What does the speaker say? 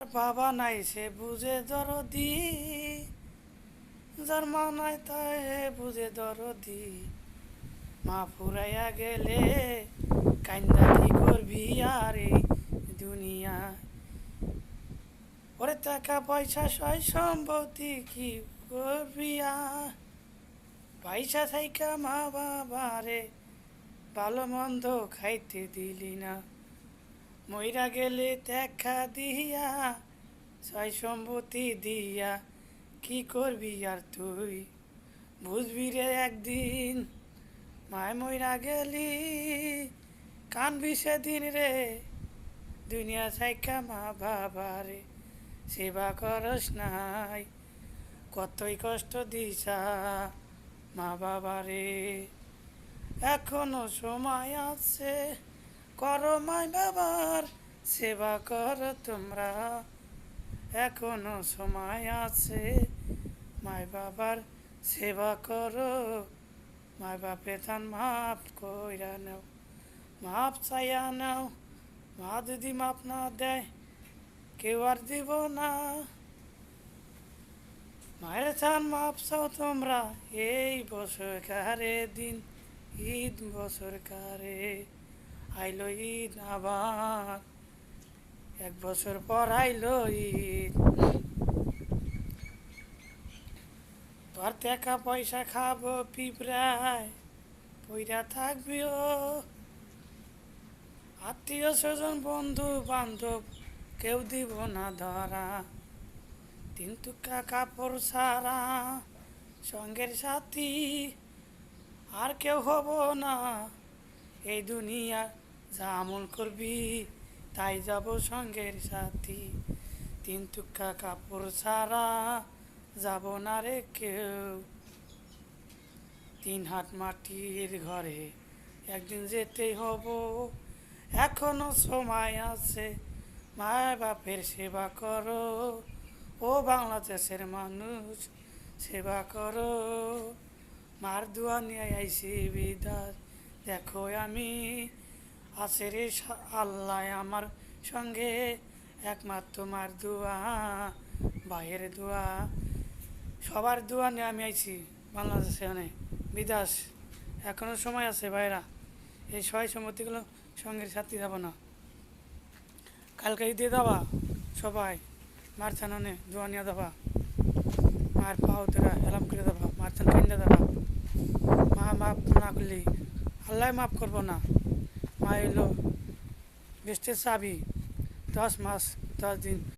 বাবা নাই সে বুঝে দরদি, যার মা নাই তাই বুঝে দরদি। মা ফুরাইয়া গেলে কান্দা কি করবি আর এই দুনিয়া। ওরে টাকা পয়সা সয় সম্পত্তি কি করবি আর, পয়সা থাইকা মা বাবারে ভালো মন্দ খাইতে দিলি না। মইরা গেলে দেখা দিয়া ছয় সম্পত্তি দিয়া কি করবি আর তুই, বুঝবি রে একদিন। মায় মইরা গেলি কানবি সেদিন রে, দুনিয়া ছাইকা মা বাবারে সেবা করস নাই। কতই কষ্ট দিছা মা বাবারে, এখনো সময় আছে করো মাই বাবার সেবা করো তোমরা। এখনো সময় আছে মাই বাবার সেবা করো। মাই বাপে থান মাফ কইরা নাও, মাপ চাইয়া নাও। মা যদি মাপ না দেয় কেউ আর দিব না। মায়ের থান মাপ চাও তোমরা, এই বছর কারে দিন ঈদ বছর কারে আইলো ঈদ আবার, এক বছর পর আইলো ঈদ। তোর টাকা পয়সা খাবো পিঁপড়ায় পইরা থাকবিও, আত্মীয় স্বজন বন্ধু বান্ধব কেউ দিব না ধরা। তিন টুকা কাপড় ছাড়া সঙ্গের সাথী আর কেউ হব না। এই দুনিয়া যা আমল করবি তাই যাব সঙ্গের সাথী। তিন টুকা কাপড় ছাড়া যাব না রে কেউ। তিন হাত মাটির ঘরে একদিন যেতেই হব, এখনো সময় আছে মা বাপের সেবা করো। ও বাংলাদেশের মানুষ সেবা করো। মার দোয়া নিয়ে আইসি বিদায়, দেখো আমি আছে রে আল্লাহ আমার সঙ্গে, একমাত্র মার দোয়া ভাইয়ের দোয়া সবার দোয়া নিয়ে আমি আইছি বাংলাদেশে অনেক বিদাস। এখনো সময় আছে ভাইরা, এই সয় সম্মতিগুলো সঙ্গের সাথে যাব না। কালকে দিয়ে দেওয়া সবাই মার থানে দোয়া নিয়ে দেবা, মার পাও তোরা এলাম করে দেবা, মার থান কিনে দেবা। মা মাফ না করলি আল্লাহ মাফ করবো না। মা এলো বেস্টের চাবি, 10 মাস 10 দিন